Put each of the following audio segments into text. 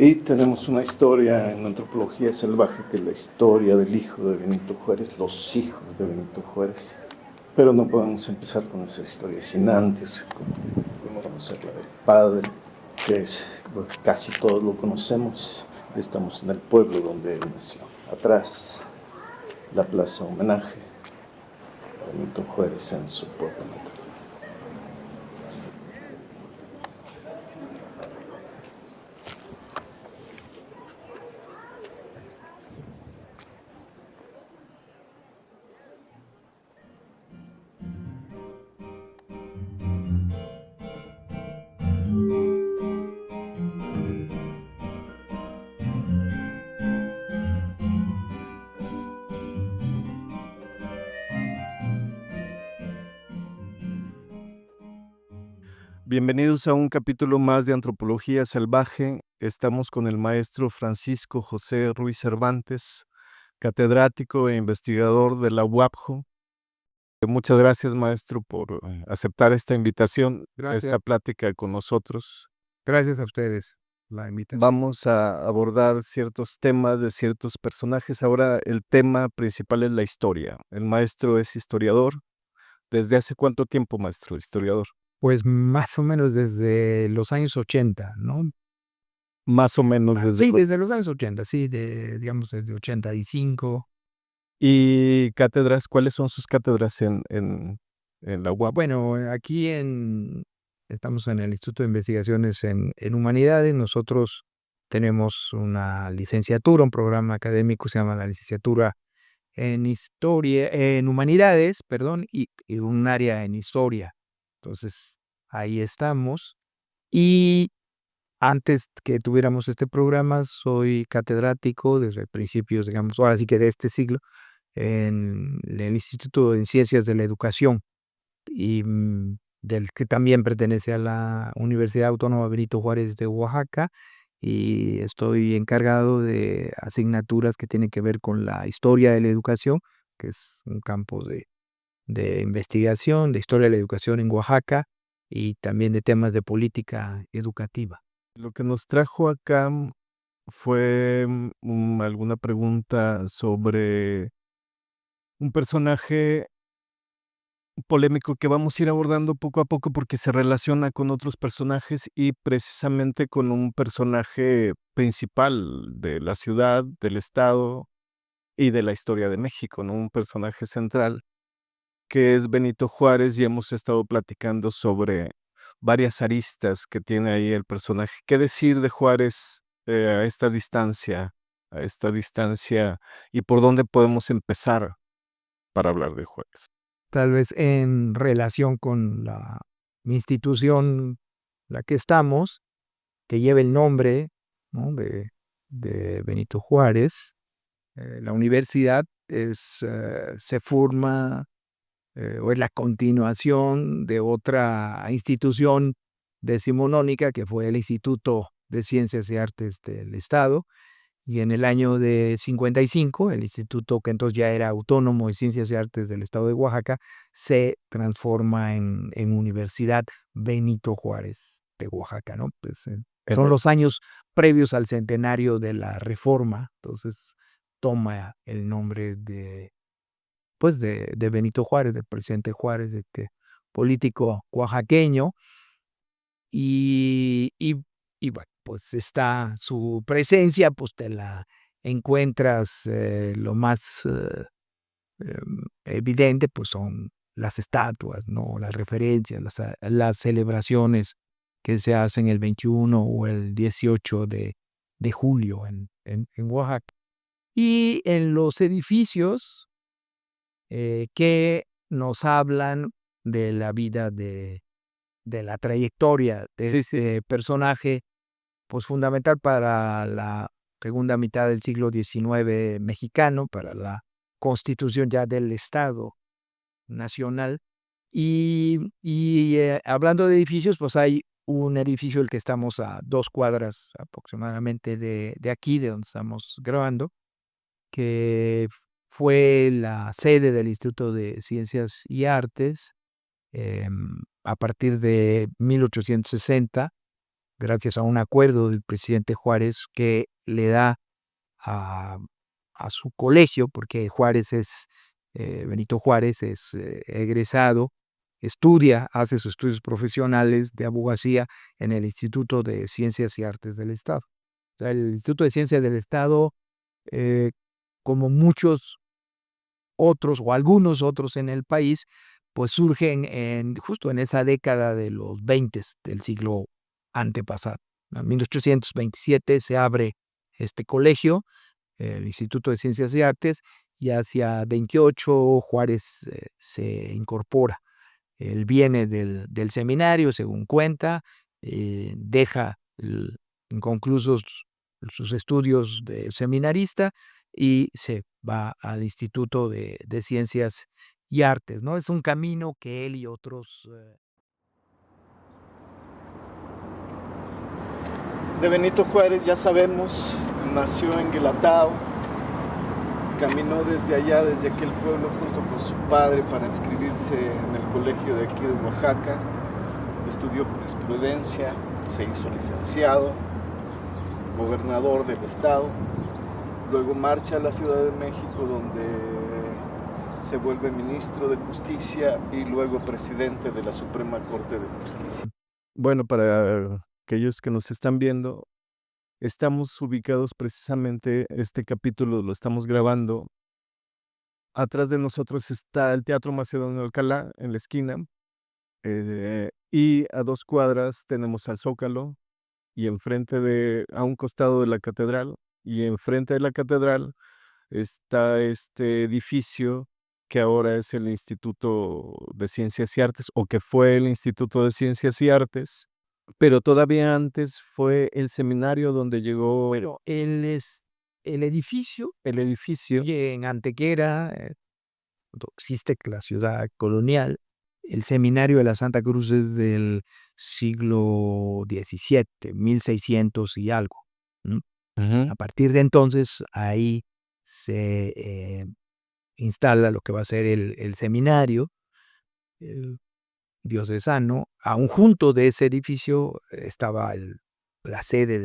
Y tenemos una historia en antropología salvaje que es la historia del hijo de Benito Juárez, los hijos de Benito Juárez. Pero no podemos empezar con esa historia sin antes conocer la del padre, que es, bueno, casi todos lo conocemos. Estamos en el pueblo donde él nació. Atrás, la plaza homenaje a Benito Juárez en su pueblo natal. Bienvenidos a un capítulo más de Antropología Salvaje. Estamos con el maestro Francisco José Ruiz Cervantes, catedrático e investigador de la UAPJO. Muchas gracias, maestro, por aceptar esta invitación, esta plática con nosotros. Gracias a ustedes la invitación. Vamos a abordar ciertos temas de ciertos personajes. Ahora el tema principal es la historia. El maestro es historiador. ¿Desde hace cuánto tiempo, maestro, historiador? Pues más o menos desde los años 80, ¿no? Más o menos desde... Sí, desde los años 80, sí, digamos desde 85. ¿Y cátedras? ¿Cuáles son sus cátedras en la UAP? Bueno, aquí estamos en el Instituto de Investigaciones en Humanidades. Nosotros tenemos una licenciatura, un programa académico se llama la licenciatura en Historia, en Humanidades, perdón, y un área en Historia. Entonces, ahí estamos. Y antes que tuviéramos este programa, soy catedrático desde principios, digamos, ahora sí que de este siglo, en el Instituto de Ciencias de la Educación, y del que también pertenece a la Universidad Autónoma Benito Juárez de Oaxaca, y estoy encargado de asignaturas que tienen que ver con la historia de la educación, que es un campo de investigación, de historia de la educación en Oaxaca, y también de temas de política educativa. Lo que nos trajo acá fue alguna pregunta sobre un personaje polémico que vamos a ir abordando poco a poco porque se relaciona con otros personajes y precisamente con un personaje principal de la ciudad, del estado y de la historia de México, ¿no? Un personaje central que es Benito Juárez, y hemos estado platicando sobre varias aristas que tiene ahí el personaje. ¿Qué decir de Juárez a esta distancia? A esta distancia, y por dónde podemos empezar para hablar de Juárez. Tal vez en relación con la institución la que estamos, que lleva el nombre, ¿no?, de Benito Juárez. La universidad se forma o es la continuación de otra institución decimonónica que fue el Instituto de Ciencias y Artes del Estado. Y en el año de 55, el instituto, que entonces ya era autónomo de Ciencias y Artes del Estado de Oaxaca, se transforma en Universidad Benito Juárez de Oaxaca, ¿no? Pues, son los años previos al centenario de la Reforma, entonces toma el nombre pues de Benito Juárez, del presidente Juárez, de este político oaxaqueño. Y bueno, pues está su presencia, pues te la encuentras, lo más evidente, pues son las estatuas, ¿no? Las referencias, las celebraciones que se hacen el 21 o el 18 de julio en Oaxaca. Y en los edificios que nos hablan de la vida de la trayectoria de este personaje, pues fundamental para la segunda mitad del siglo XIX mexicano, para la constitución ya del Estado nacional. Hablando de edificios, pues hay un edificio el que estamos a 2 cuadras aproximadamente de aquí, de donde estamos grabando, que fue la sede del Instituto de Ciencias y Artes a partir de 1860, gracias a un acuerdo del presidente Juárez que le da a, a su colegio, porque Benito Juárez es egresado, estudia, hace sus estudios profesionales de abogacía en el Instituto de Ciencias y Artes del Estado. O sea, el Instituto de Ciencias del Estado, eh, como muchos otros o algunos otros en el país, pues surgen justo en esa década de los 20 del siglo antepasado. En 1827 se abre este colegio, el Instituto de Ciencias y Artes, y hacia 28 Juárez se incorpora. Él viene del seminario, según cuenta, deja inconclusos sus estudios de seminarista y se va al Instituto de Ciencias y Artes, ¿no? Es un camino que él y otros... De Benito Juárez ya sabemos, nació en Guelatao, caminó desde allá, desde aquel pueblo, junto con su padre para inscribirse en el colegio de aquí de Oaxaca. Estudió jurisprudencia, se hizo licenciado, gobernador del estado. Luego marcha a la Ciudad de México, donde se vuelve ministro de Justicia y luego presidente de la Suprema Corte de Justicia. Bueno, para aquellos que nos están viendo, estamos ubicados precisamente, este capítulo lo estamos grabando. Atrás de nosotros está el Teatro Macedonio Alcalá, en la esquina, y a 2 cuadras tenemos al Zócalo, y a un costado de la catedral, y enfrente de la catedral está este edificio que ahora es el Instituto de Ciencias y Artes, o que fue el Instituto de Ciencias y Artes, pero todavía antes fue el seminario donde llegó Bueno, él es el edificio el edificio. y en Antequera, existe la ciudad colonial. El seminario de la Santa Cruz es del siglo XVII, 1600 y algo, ¿no? Ujú. A partir de entonces, ahí se instala lo que va a ser el seminario diocesano. Aún junto de ese edificio estaba la sede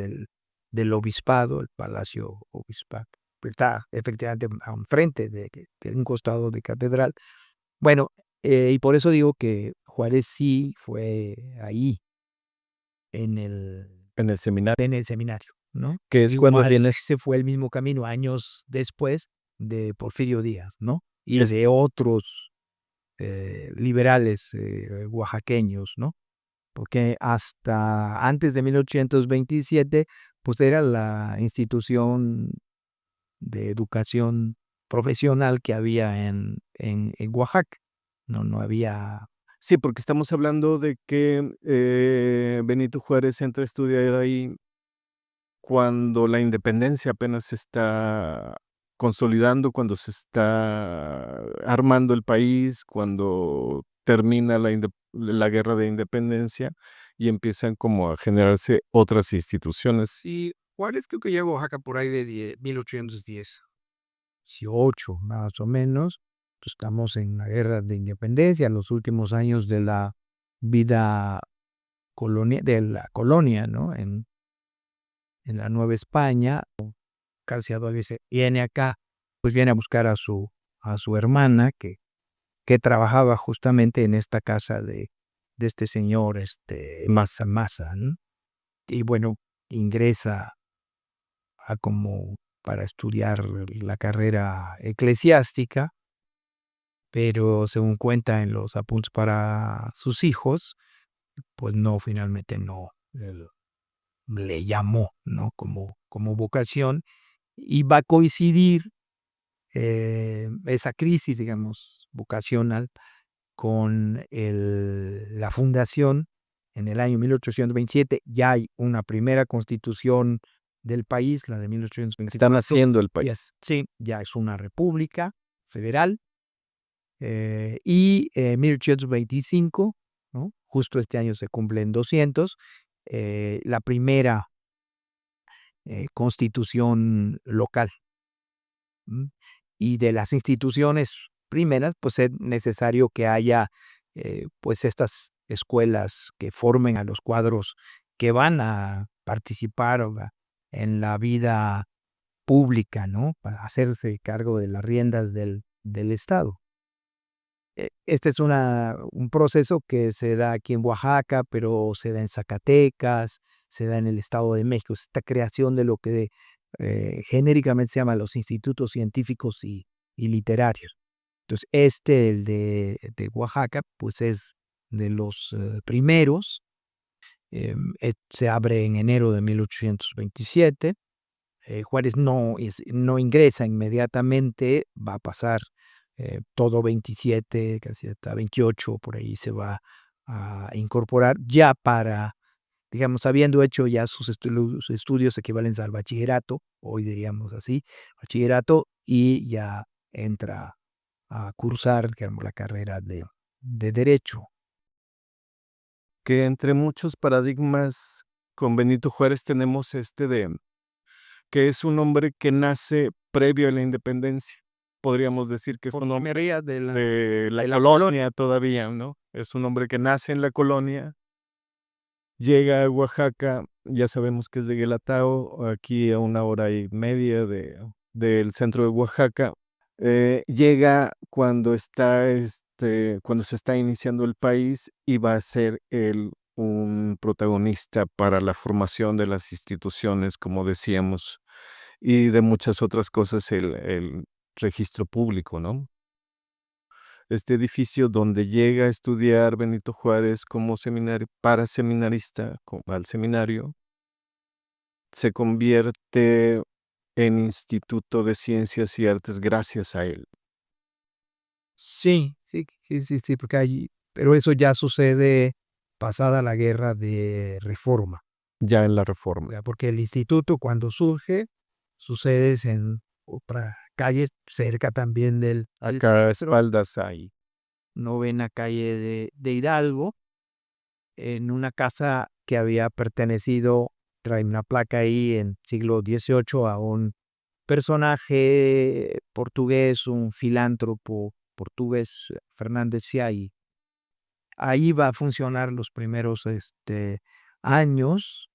del obispado, el Palacio Obispal. Está efectivamente a un frente de un costado de catedral. Bueno, y por eso digo que Juárez sí fue ahí en En el seminario, en el seminario, ¿no? que es cuando Igual vienes, ese fue el mismo camino años después de Porfirio Díaz, ¿no? Y es de otros liberales oaxaqueños, ¿no? Porque hasta antes de 1827, pues era la institución de educación profesional que había en Oaxaca. No había... sí, porque estamos hablando de que, Benito Juárez entra a estudiar ahí cuando la independencia apenas se está consolidando, cuando se está armando el país, cuando termina la guerra de independencia y empiezan como a generarse otras instituciones. Sí, Juárez creo que llegó a Oaxaca por ahí de 1810, 18 más o menos. Estamos en la guerra de independencia, en los últimos años de la vida de la colonia, ¿no? En la Nueva España, casi adolescente, viene acá, pues viene a buscar a su hermana que trabajaba justamente en esta casa de este señor, Massa, ¿no? Y bueno, ingresa como para estudiar la carrera eclesiástica, pero según cuenta en los apuntes para sus hijos, pues no, finalmente no le llamó, ¿no? Como vocación, y va a coincidir esa crisis, digamos, vocacional con la fundación en el año 1827. Ya hay una primera constitución del país, la de 1824. Están haciendo el Yes, país. sí, ya es una república federal. Y en 1825, ¿no? Justo este año se cumplen 200, la primera constitución local. ¿M? Y de las instituciones primeras, pues es necesario que haya pues estas escuelas que formen a los cuadros que van a participar en la vida pública, ¿no? Para hacerse cargo de las riendas del Estado. Este es un proceso que se da aquí en Oaxaca, pero se da en Zacatecas, se da en el Estado de México. Esta creación de lo que genéricamente se llama los institutos científicos y literarios. Entonces, el de Oaxaca, pues es de los primeros. Se abre en enero de 1827. Juárez no ingresa inmediatamente, va a pasar todo 27, casi hasta 28, por ahí se va a incorporar ya para, digamos, habiendo hecho ya sus estudios equivalentes al bachillerato, hoy diríamos así, bachillerato, y ya entra a cursar, digamos, la carrera de Derecho. Que entre muchos paradigmas con Benito Juárez tenemos de que es un hombre que nace previo a la independencia. Podríamos decir que es un hombre de la, de la de la colonia todavía, ¿no? Es un hombre que nace en la colonia, llega a Oaxaca, ya sabemos que es de Guelatao, aquí a 1 hora y media del centro de Oaxaca. Llega cuando cuando se está iniciando el país y va a ser él un protagonista para la formación de las instituciones, como decíamos, y de muchas otras cosas, el registro público, ¿no? Este edificio donde llega a estudiar Benito Juárez como para seminarista al seminario, se convierte en Instituto de Ciencias y Artes gracias a él, Sí, sí, sí, sí, sí, porque pero eso ya sucede pasada la guerra de Reforma, ya en la Reforma. porque el instituto cuando surge, sucede en otra calle cerca también del Acá a centro, espaldas hay. novena calle de Hidalgo, en una casa que había pertenecido, trae una placa ahí en siglo XVIII a un personaje portugués, un filántropo portugués, Fernández Fiai. Ahí va a funcionar los primeros años,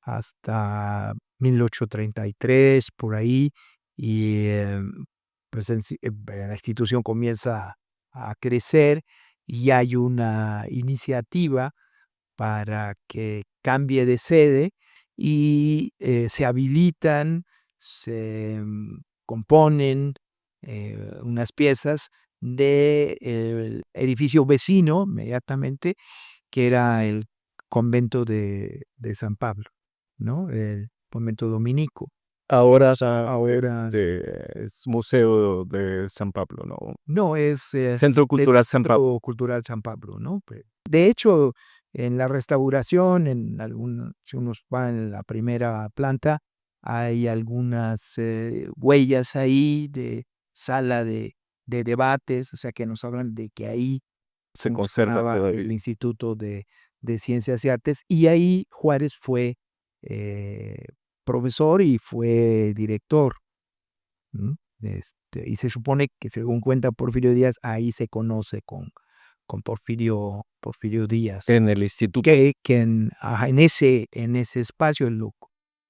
hasta 1833, por ahí, y pues la institución comienza a crecer y hay una iniciativa para que cambie de sede y se habilitan, se componen unas piezas del edificio vecino inmediatamente, que era el convento de San Pablo, ¿no? El convento dominico. Ahora Ahora es Museo de San Pablo, ¿no? no, es Centro Cultural San Pablo. Centro Cultural San Pablo, ¿no? De hecho, en la restauración, si uno va en la primera planta, hay algunas huellas ahí de sala de debates, o sea, que nos hablan de que ahí Se conserva funcionaba todavía. el Instituto de Ciencias y Artes, y ahí Juárez fue eh, profesor y fue director. ¿Mm? Y se supone que, según cuenta Porfirio Díaz, ahí se conoce con Porfirio Díaz, En el instituto. que en ese espacio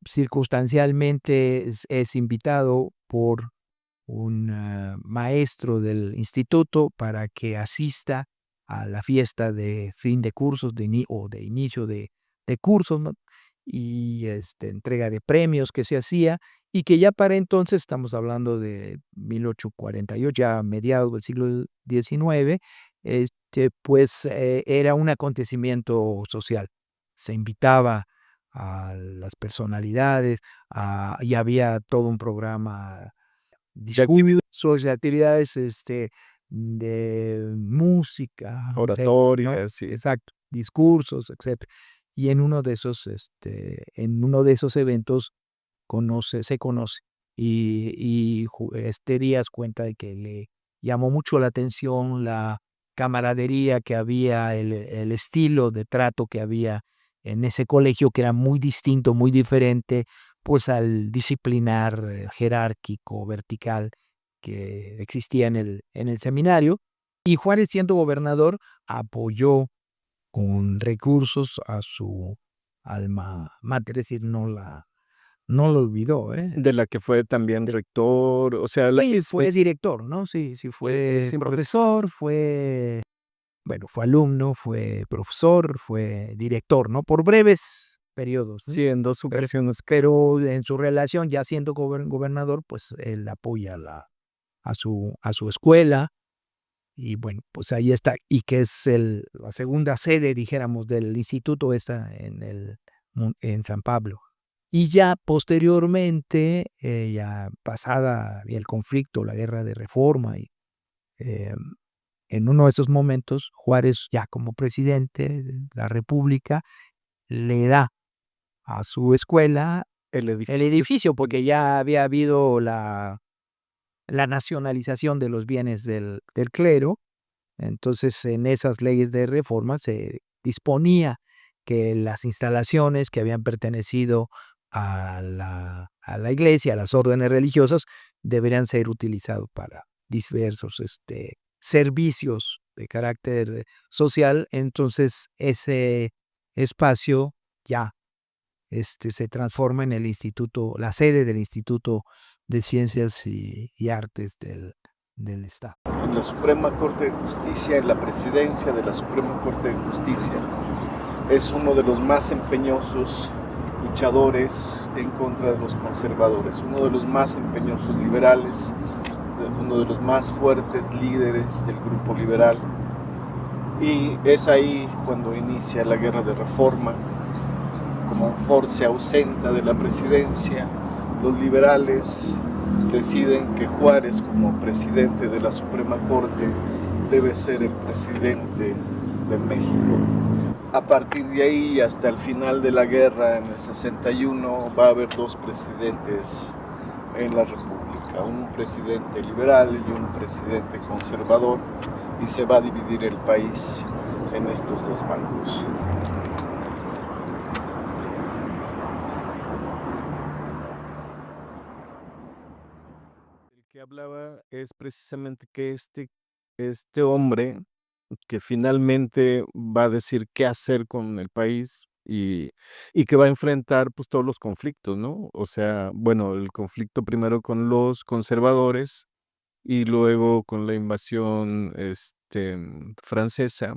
circunstancialmente es invitado por un maestro del instituto para que asista a la fiesta de fin de cursos o de inicio de cursos, ¿no? Y entrega de premios que se hacía y que ya para entonces, estamos hablando de 1848, ya a mediados del siglo XIX, pues era un acontecimiento social. Se invitaba a las personalidades, y había todo un programa, discursos, de actividades, de música, Oratorio, ¿no? sí. Exacto, discursos, etcétera. Y en uno de esos eventos se conoce. Díaz cuenta de que le llamó mucho la atención la camaradería que había, el estilo de trato que había en ese colegio, que era muy distinto, muy diferente, pues al disciplinar jerárquico, vertical, que existía en el seminario. Y Juárez, siendo gobernador, apoyó con recursos alma mater, es decir, no lo olvidó, ¿eh? De la que fue también rector, o sea, la Sí, fue es director, ¿no? Sí, fue es impres profesor, fue alumno, fue profesor, fue director, ¿no? Por breves periodos, ¿no? sí, en 2 ocasiones. Pero en su relación, ya siendo gobernador, pues él apoya a su escuela y bueno, pues ahí está, y que es la segunda sede, dijéramos, del instituto está en San Pablo. Y ya posteriormente, ya pasada el conflicto, la guerra de Reforma, y em, en uno de esos momentos, Juárez, ya como presidente de la República, le da a su escuela El el edificio. edificio, porque ya había habido la nacionalización de los bienes del clero. Entonces, en esas leyes de reforma se disponía que las instalaciones que habían pertenecido a la iglesia, a las órdenes religiosas, deberían ser utilizados para diversos servicios de carácter social. Entonces, ese espacio ya se transforma en el instituto, la sede del Instituto de Ciencias y Artes del Estado. En la Suprema Corte de Justicia, en la presidencia de la Suprema Corte de Justicia, es uno de los más empeñosos luchadores en contra de los conservadores, uno de los más empeñosos liberales, uno de los más fuertes líderes del grupo liberal. Y es ahí cuando inicia la guerra de Reforma. Como Ford se ausenta de la presidencia, los liberales deciden que Juárez, como presidente de la Suprema Corte, debe ser el presidente de México. A partir de ahí, hasta el final de la guerra, en el 61, va a haber 2 presidentes en la República, un presidente liberal y un presidente conservador, y se va a dividir el país en estos 2 bancos. El que hablaba es precisamente que este hombre que finalmente va a decir qué hacer con el país y que va a enfrentar pues todos los conflictos, ¿no? O sea, bueno, el conflicto primero con los conservadores y luego con la invasión francesa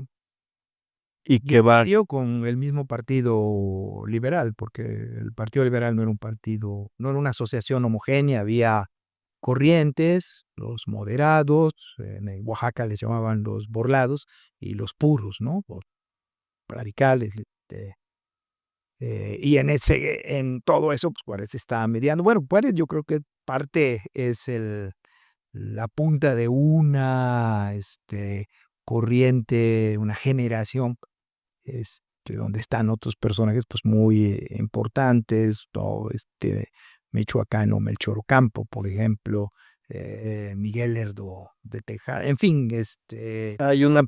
y Y que va siguió con el mismo partido liberal, porque el Partido Liberal no era un partido, no era una asociación homogénea, había corrientes, los moderados, en Oaxaca les llamaban los borlados, y los puros, ¿no? Los radicales, y en todo eso, pues Juárez está mediando. Bueno, Juárez yo creo que parte es la punta de una corriente, una generación donde están otros personajes pues muy importantes, todo michoacano, Melchor Ocampo, por ejemplo, Miguel Lerdo de Tejada, en fin, hay una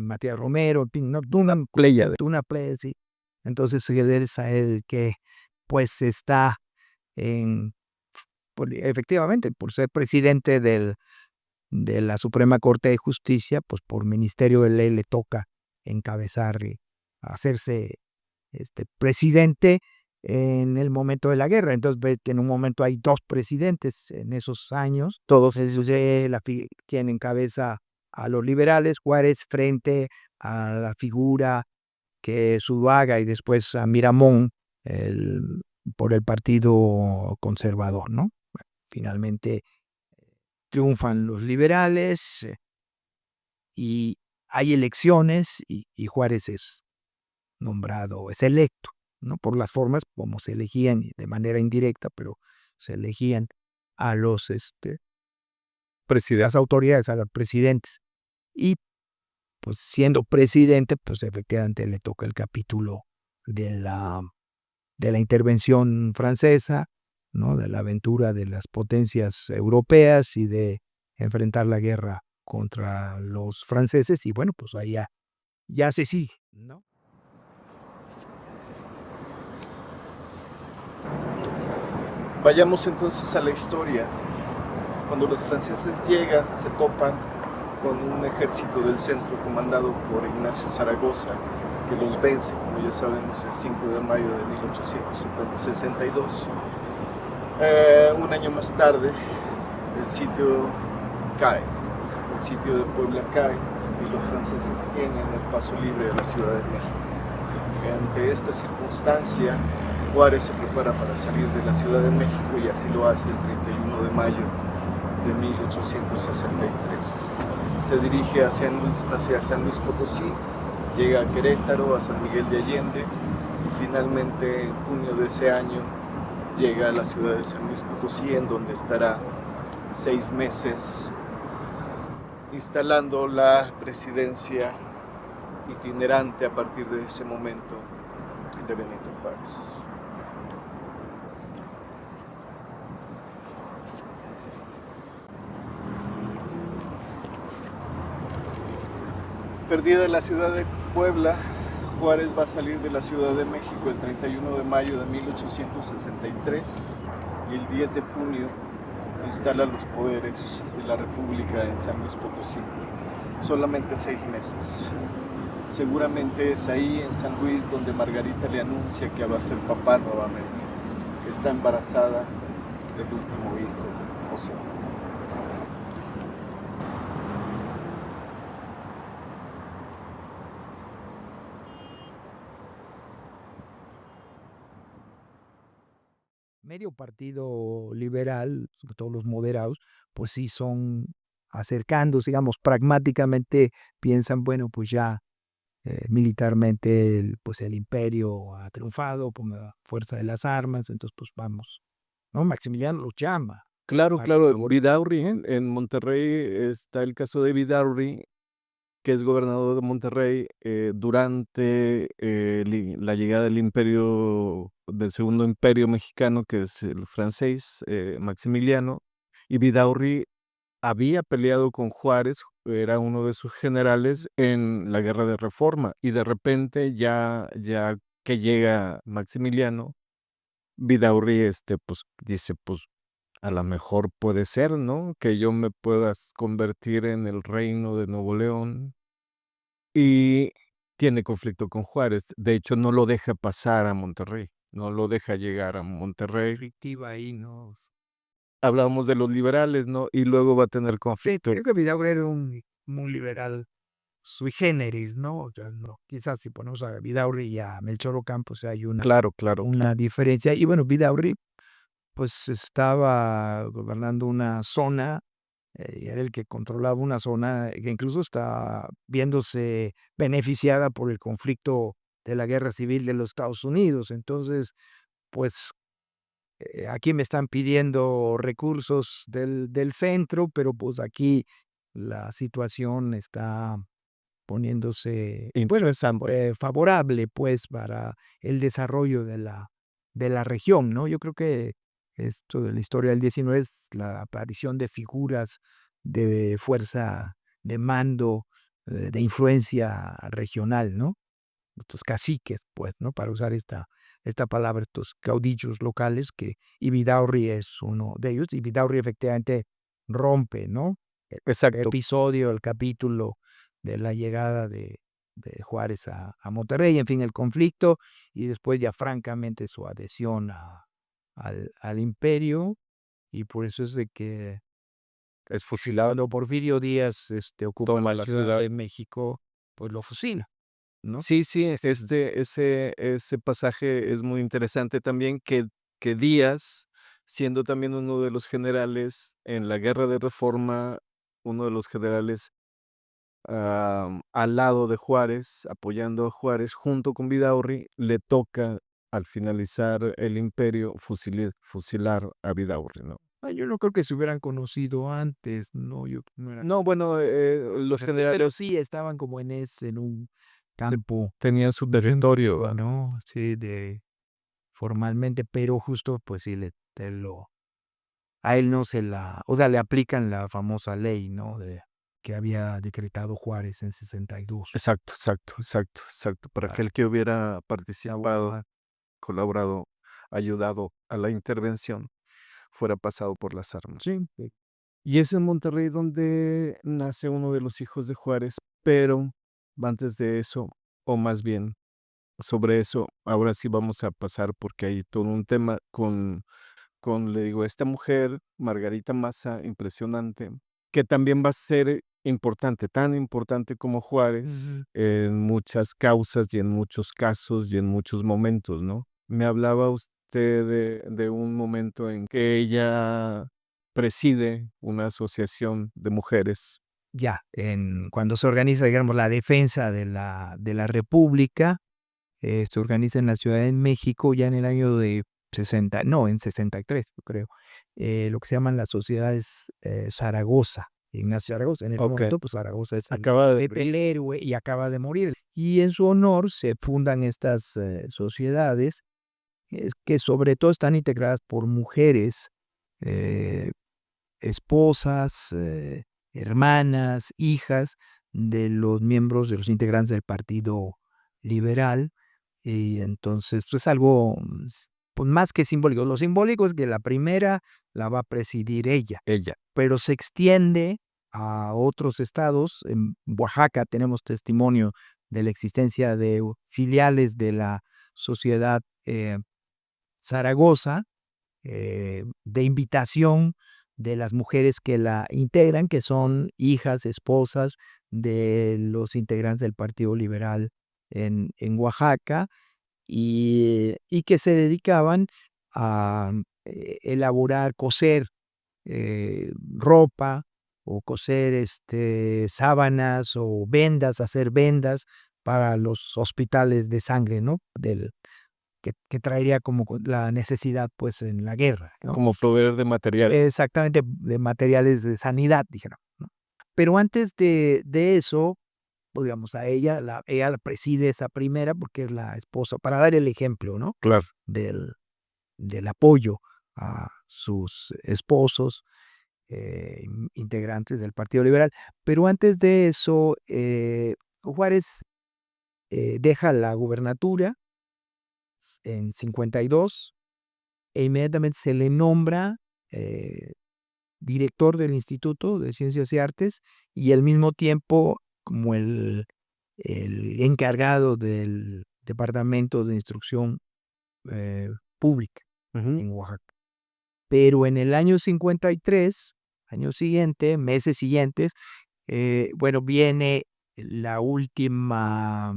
Matías Romero, en fin, no, playa de una playa, sí. Entonces él es a él que pues está en, efectivamente, por ser presidente de la Suprema Corte de Justicia, pues por ministerio de ley le toca encabezar y hacerse presidente en el momento de la guerra. Entonces ve que en un momento hay 2 presidentes en esos años. todos. Entonces quien encabeza a los liberales, Juárez, frente a la figura que es Zuluaga y después a Miramón por el Partido Conservador, ¿no? Bueno, finalmente triunfan los liberales, y hay elecciones y Juárez es nombrado, es electo, ¿no? Por las formas como se elegían de manera indirecta, pero se elegían a las autoridades, a los presidentes. Y pues siendo presidente, pues efectivamente le toca el capítulo de la intervención francesa, ¿no? De la aventura de las potencias europeas y de enfrentar la guerra contra los franceses, y bueno, pues ahí ya se sigue, ¿no? Vayamos entonces a la historia. Cuando los franceses llegan, se topan con un ejército del centro comandado por Ignacio Zaragoza, que los vence, como ya sabemos, el 5 de mayo de 1862. Un año más tarde, el sitio cae, el sitio de Puebla cae y los franceses tienen el paso libre a la Ciudad de México. Ante esta circunstancia, Juárez se prepara para salir de la Ciudad de México y así lo hace el 31 de mayo de 1863. Se dirige hacia San Luis Potosí, llega a Querétaro, a San Miguel de Allende y finalmente en junio de ese año llega a la ciudad de San Luis Potosí, en donde estará 6 meses instalando la presidencia itinerante a partir de ese momento de Benito Juárez. Perdida la ciudad de Puebla, Juárez va a salir de la Ciudad de México el 31 de mayo de 1863 y el 10 de junio instala los poderes de la República en San Luis Potosí. Solamente 6 meses. Seguramente es ahí en San Luis donde Margarita le anuncia que va a ser papá nuevamente. Está embarazada del último hijo, José. Medio partido liberal, sobre todo los moderados, pues sí son acercándose, digamos, pragmáticamente piensan, bueno, pues ya militarmente pues el imperio ha triunfado por la fuerza de las armas, entonces pues vamos, ¿no? Maximiliano los llama. Claro, claro, Vidaurri, en Monterrey está el caso de Vidaurri, que es gobernador de Monterrey durante la llegada del del segundo imperio mexicano, que es el francés, Maximiliano, y Vidaurri había peleado con Juárez, era uno de sus generales en la Guerra de Reforma, y de repente ya que llega Maximiliano, Vidaurri pues dice, pues a lo mejor puede ser, ¿no? Que yo me puedas convertir en el reino de Nuevo León. Y tiene conflicto con Juárez. De hecho, no lo deja pasar a Monterrey, no lo deja llegar a Monterrey. Conflictiva ahí, ¿no? Hablábamos de los liberales, ¿no? Y luego va a tener Sí, conflicto. creo que Vidaurri era un liberal sui generis, ¿no? O sea, no, quizás si ponemos a Vidaurri y a Melchor Ocampo, hay Claro, claro. una diferencia. Y bueno, Vidaurri pues estaba gobernando una zona, era el que controlaba una zona que incluso está viéndose beneficiada por el conflicto de la guerra civil de los Estados Unidos. Entonces, pues aquí me están pidiendo recursos del centro, pero pues aquí la situación está poniéndose, bueno, Interesante. favorable pues para el desarrollo de la región, ¿no? Yo creo que esto de la historia del 19 es la aparición de figuras de fuerza, de mando, de influencia regional, ¿no? Estos caciques, pues, ¿no? Para usar esta palabra, estos caudillos locales, y Vidaurri es uno de ellos, y Vidaurri efectivamente rompe, ¿no? El Exacto. episodio, el capítulo de la llegada de Juárez a Monterrey, en fin, el conflicto, y después ya francamente su adhesión al imperio, y por eso es de que Es fusilado, cuando Porfirio Díaz ocupa toma la la Ciudad ciudad. de México, pues lo fusila, ¿no? Sí, sí, ese pasaje es muy interesante también, que Díaz, siendo también uno de los generales en la Guerra de Reforma, uno de los generales al lado de Juárez, apoyando a Juárez junto con Vidaurri, le toca al finalizar el imperio fusilar a Vidaurri, ¿no? Yo no creo que se hubieran conocido antes, no, yo no era. No, bueno, los Pero generales sí estaban como en un campo, tenían su territorio, ¿va? ¿no? Sí, formalmente, pero justo, pues sí, a él no o sea, le aplican la famosa ley, ¿no? Que había decretado Juárez en 62. Exacto, exacto, exacto, exacto. Para Para aquel que hubiera participado, abordar. colaborado, ayudado a la intervención, fuera pasado por las armas. Sí, Y es en Monterrey donde nace uno de los hijos de Juárez, pero antes de eso, o más bien, sobre eso, ahora sí vamos a pasar, porque hay todo un tema le digo, esta mujer, Margarita Maza, impresionante, que también va a ser importante, tan importante como Juárez, Ujú. en muchas causas y en muchos casos y en muchos momentos, ¿no? Me hablaba usted de un momento en que ella preside una asociación de mujeres. Ya, cuando se organiza, digamos, la defensa de la república, se organiza en la Ciudad de México ya en el año de 60, no, en 63, yo creo, lo que se llaman las sociedades Zaragoza. Ignacio Zaragoza, en ese Okey, momento, pues Zaragoza es acaba de el héroe y acaba de morir. Y en su honor se fundan estas sociedades que sobre todo están integradas por mujeres, eh, esposas, hermanas, hijas de los miembros, de los integrantes del Partido Liberal. Y entonces, pues algo, pues más que simbólico. Lo simbólico es que la primera la va a presidir ella, ella. pero se extiende a otros estados. En Oaxaca tenemos testimonio de la existencia de filiales de la sociedad Zaragoza, de invitación de las mujeres que la integran, que son hijas, esposas de los integrantes del Partido Liberal en Oaxaca, y que se dedicaban a elaborar, coser ropa o coser sábanas o vendas, hacer vendas para los hospitales de sangre, ¿no? Que traería como la necesidad, pues, en la guerra, ¿no? Como proveedor de materiales. Exactamente, de materiales de sanidad, dijeron, ¿no? Pero antes de eso, pues, digamos, ella la preside esa primera, porque es la esposa, para dar el ejemplo, ¿no? Claro. Del del apoyo a sus esposos, integrantes del Partido Liberal. Pero antes de eso, Juárez, deja la gubernatura en 52 e inmediatamente se le nombra, eh, director del Instituto de Ciencias y Artes, y al mismo tiempo como el encargado del Departamento de Instrucción, Pública Ujú. en Oaxaca. Pero en el año 53, año siguiente, meses siguientes, bueno, viene la última,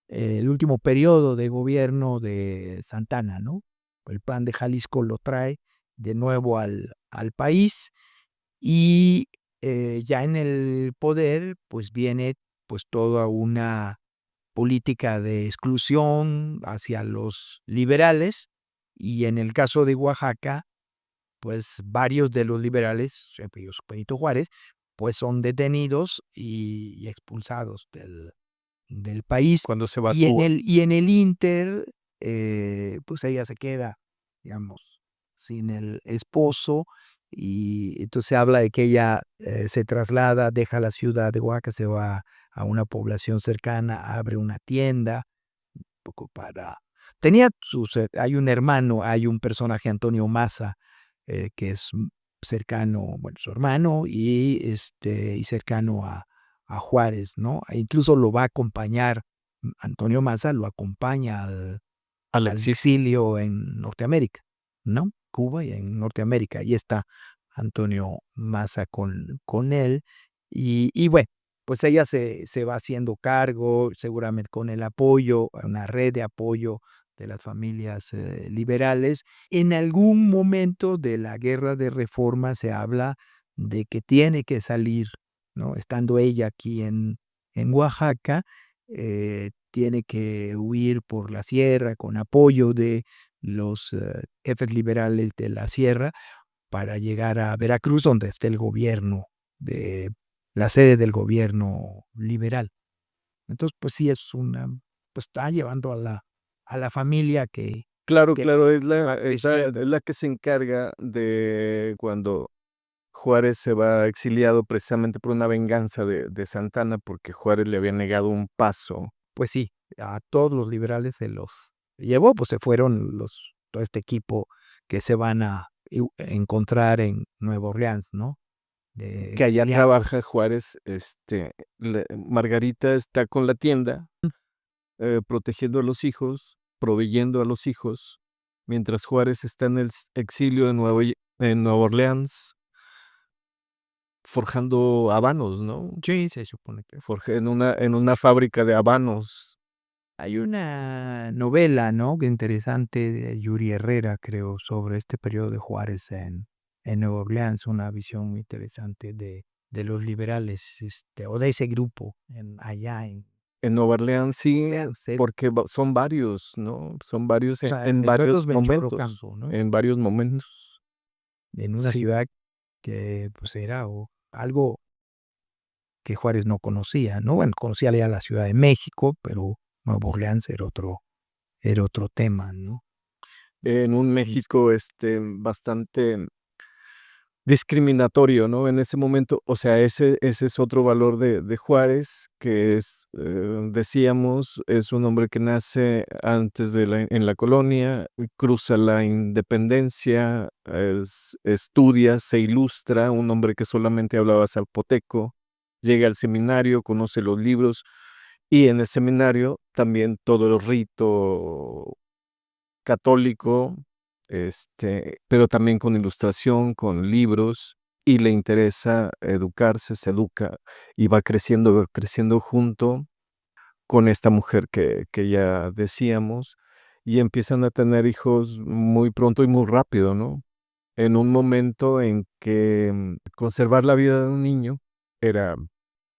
el último periodo de gobierno de Santana, ¿no? El plan de Jalisco lo trae de nuevo al país y ya en el poder, pues viene pues toda una política de exclusión hacia los liberales y en el caso de Oaxaca, pues varios de los liberales, entre ellos Benito Juárez, pues son detenidos y expulsados del país. Cuando se va a Cuba. Y en el Inter, pues ella se queda, digamos, sin el esposo y entonces se habla de que ella se traslada, deja la ciudad de Oaxaca, se va a una población cercana, abre una tienda, poco para... Tenía sus, hay un hermano, hay un personaje, Antonio Maza, que es cercano, bueno, su hermano y cercano a Juárez, ¿no? E incluso lo va a acompañar, Antonio Maza lo acompaña Al al exilio. exilio en Norteamérica, ¿no? Cuba y en Norteamérica. Ahí está Antonio Maza con él. Y bueno, pues ella se va haciendo cargo, seguramente con el apoyo, una red de apoyo de las familias liberales. En algún momento de la guerra de reforma se habla de que tiene que salir, ¿no? Estando ella aquí en Oaxaca, tiene que huir por la sierra con apoyo de los jefes liberales de la sierra para llegar a Veracruz, donde está el gobierno, de la sede del gobierno liberal. Entonces, pues sí es una, pues está llevando a la familia Claro, que claro, es presidiendo. la que se encarga de cuando Juárez se va exiliado precisamente por una venganza de Santana, porque Juárez le había negado un paso. Pues sí, a todos los liberales se los llevó, pues se fueron todo este equipo que se van a encontrar en Nueva Orleans, ¿no? De Que allá exiliados. trabaja Juárez, Margarita está con la tienda protegiendo a los hijos, proveyendo a los hijos, mientras Juárez está en el exilio en Nueva Orleans, forjando habanos, ¿no? Sí, se supone que En una fábrica de habanos. hay una novela, ¿no?, que interesante de Yuri Herrera, creo, sobre este periodo de Juárez en Nueva Orleans, una visión muy interesante de los liberales, o de ese grupo allá en En Nueva Orleans, sí, Orleans, porque son varios, ¿no? Son varios o en, sea, en el nuevo es varios Melchor momentos, Ocampo, ¿no?, en varios momentos. en una Sí, ciudad que, pues, era algo que Juárez no conocía, ¿no? Bueno, conocía ya la Ciudad de México, pero Nueva Orleans era otro tema, ¿no? en un Y México, bastante discriminatorio, ¿no? En ese momento, o sea, ese es otro valor de Juárez, que es, decíamos, es un hombre que nace antes en la colonia, cruza la independencia, estudia, se ilustra, un hombre que solamente hablaba zapoteco, llega al seminario, conoce los libros, y en el seminario también todo el rito católico, pero también con ilustración, con libros, y le interesa educarse, se educa y va creciendo junto con esta mujer que ya decíamos, y empiezan a tener hijos muy pronto y muy rápido, ¿no? En un momento en que conservar la vida de un niño era,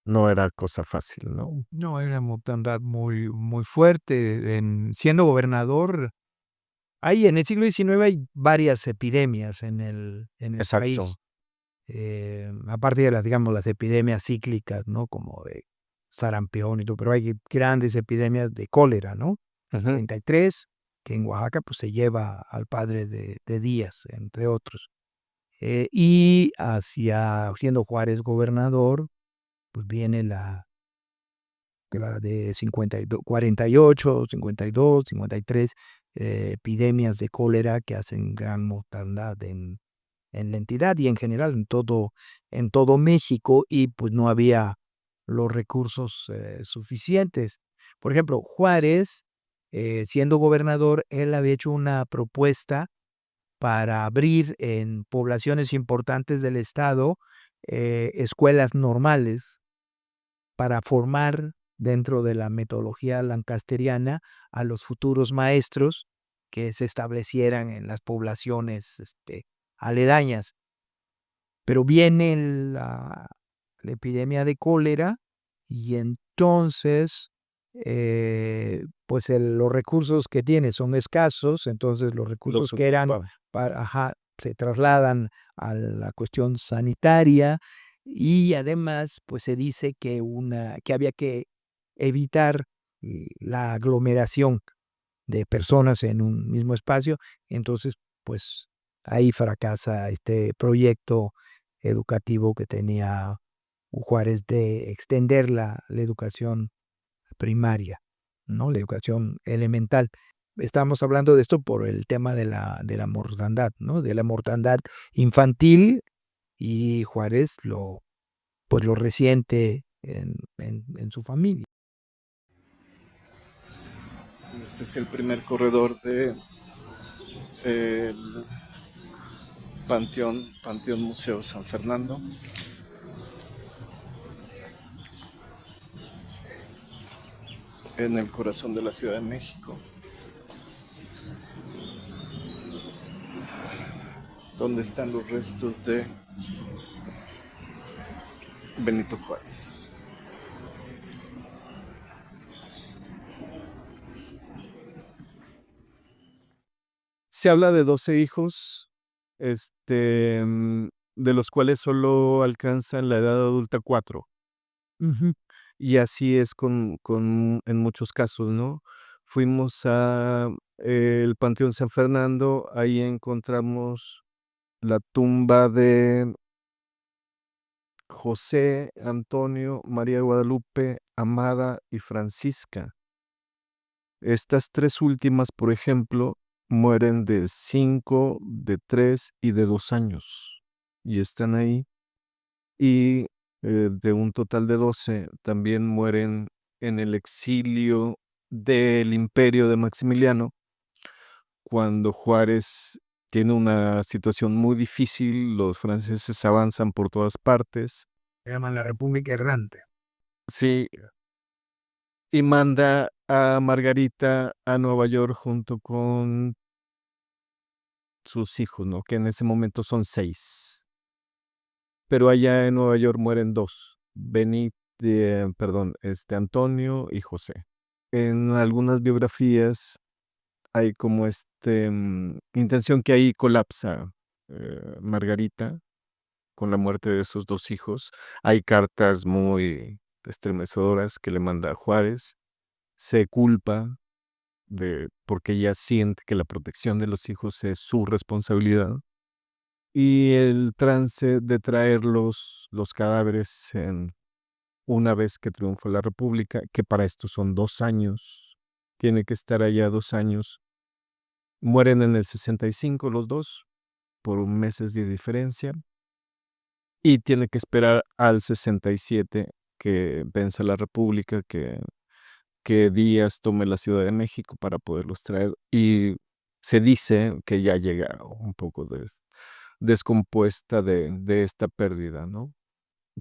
no era cosa fácil, ¿no? no, era una mortandad muy, muy fuerte. Siendo gobernador, en el siglo XIX hay varias epidemias en el Exacto. país, aparte de las, digamos, las epidemias cíclicas, ¿no? Como de sarampión y todo, pero hay grandes epidemias de cólera, ¿no? Ujú. 33, que en Oaxaca, pues, se lleva al padre de Díaz, entre otros. Y siendo Juárez gobernador, pues viene la de 48, 52, 53, epidemias de cólera que hacen gran mortandad en la entidad y en general en todo México, y pues no había los recursos suficientes. Por ejemplo, Juárez, siendo gobernador, él había hecho una propuesta para abrir en poblaciones importantes del estado escuelas normales para formar dentro de la metodología lancasteriana a los futuros maestros que se establecieran en las poblaciones aledañas. Pero viene la epidemia de cólera y entonces, pues los recursos que tiene son escasos, entonces los recursos Los que eran ocupaba. se trasladan a la cuestión sanitaria y además, pues se dice que había que evitar la aglomeración de personas en un mismo espacio. Entonces, pues ahí fracasa este proyecto educativo que tenía Juárez de extender la educación primaria, ¿no? La educación elemental. Estamos hablando de esto por el tema de la mortandad, ¿no? De la mortandad infantil, y Juárez pues lo resiente en su familia. Este es el primer corredor de el Panteón Museo San Fernando, en el corazón de la Ciudad de México, donde están los restos de Benito Juárez. Se habla de 12 hijos, de los cuales solo alcanzan la edad adulta 4. Ujú. Y así es en muchos casos, ¿no? Fuimos a el Panteón San Fernando, ahí encontramos la tumba de José, Antonio, María Guadalupe, Amada y Francisca. Estas tres últimas, por ejemplo, mueren de 5, de 3 y de 2 años. Y están ahí. Y de un total de 12, también mueren en el exilio del imperio de Maximiliano, cuando Juárez tiene una situación muy difícil, los franceses avanzan por todas partes. Se llama la República Errante. Sí, y manda a Margarita a Nueva York junto con sus hijos, ¿no? Que en ese momento son 6. Pero allá en Nueva York mueren 2, Antonio y José. En algunas biografías hay como intención que ahí colapsa Margarita con la muerte de sus 2 hijos. Hay cartas muy estremecedoras que le manda a Juárez. Se culpa porque ella siente que la protección de los hijos es su responsabilidad. Y el trance de traer los cadáveres una vez que triunfa la República, que para esto son 2 años, tiene que estar allá 2 años. Mueren en el 65 los 2, por meses de diferencia, y tiene que esperar al 67 que vence la República, que Díaz tome la Ciudad de México para poderlos traer. Y se dice que ya llega un poco descompuesta de esta pérdida, ¿no?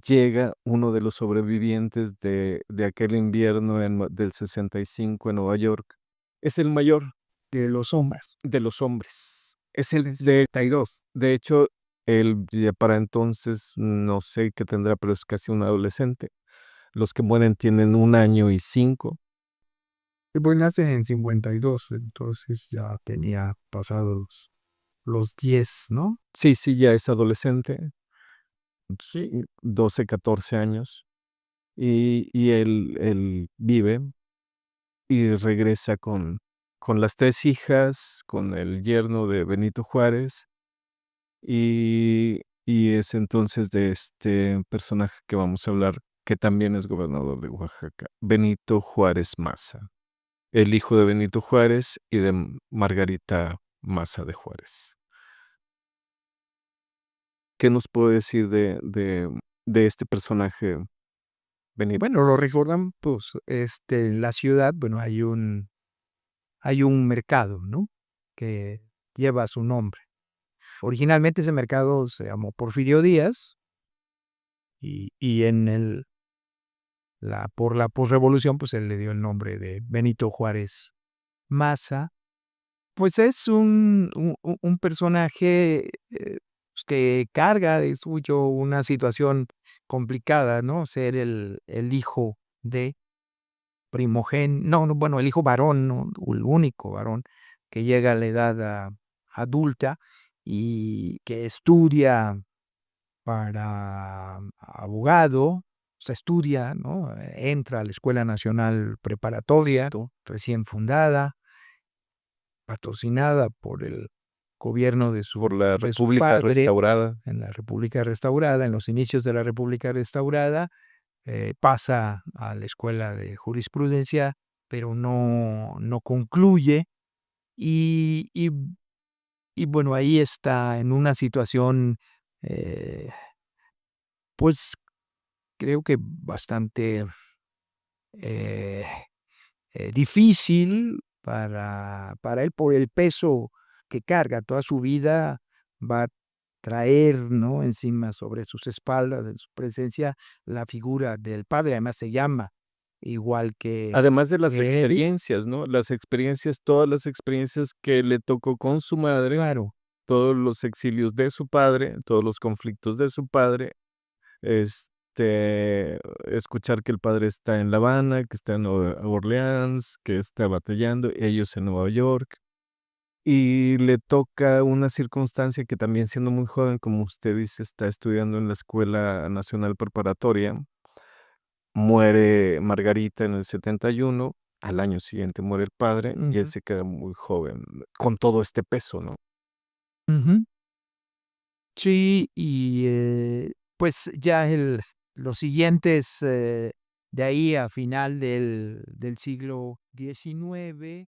Llega uno de los sobrevivientes de aquel invierno del 65 en Nueva York. Es el mayor De los hombres. de los hombres. Es el de, 32. de hecho, él ya para entonces, no sé qué tendrá, pero es casi un adolescente. Los que mueren tienen 1 año y 5. Y pues nace en 52, entonces ya tenía pasados los 10, ¿no? Sí, sí, ya es adolescente, Sí. 12, 14 años. Y él vive y regresa con las 3 hijas, con el yerno de Benito Juárez, y es entonces de este personaje que vamos a hablar, que también es gobernador de Oaxaca, Benito Juárez Maza, el hijo de Benito Juárez y de Margarita Maza de Juárez. ¿Qué nos puede decir de este personaje, Benito Bueno, lo Juárez? recordan, pues, en la ciudad, bueno, hay un mercado, ¿no? Que lleva su nombre. Originalmente ese mercado se llamó Porfirio Díaz y por la posrevolución, pues él le dio el nombre de Benito Juárez Maza. Pues es un personaje pues, que carga de suyo una situación complicada, ¿no? Ser el hijo de no, no, bueno, el hijo varón, ¿no? El único varón que llega a la edad adulta y que estudia para abogado, o sea, estudia, ¿no? Entra a la Escuela Nacional Preparatoria, Exacto. recién fundada, patrocinada por el gobierno Por la de su República padre, restaurada. en la República Restaurada, en los inicios de la República Restaurada, pasa a la escuela de jurisprudencia, pero no concluye y, y, y bueno, ahí está en una situación, eh, pues creo que bastante eh, difícil para él por el peso que carga. Toda su vida va a traer, ¿no? Encima sobre sus espaldas, en su presencia, la figura del padre. Además se llama igual Además de las que él. experiencias, ¿no? Las experiencias, todas las experiencias que le tocó con su madre, Claro. todos los exilios de su padre, todos los conflictos de su padre, escuchar que el padre está en La Habana, que está en Orleans, que está batallando, ellos en Nueva York, y le toca una circunstancia que también siendo muy joven, como usted dice, está estudiando en la Escuela Nacional Preparatoria. Muere Margarita en el 71, al año siguiente muere el padre y él Ujú, se queda muy joven con todo este peso, ¿no? ujú. Sí, y pues ya los siguientes, de ahí a final del siglo XIX,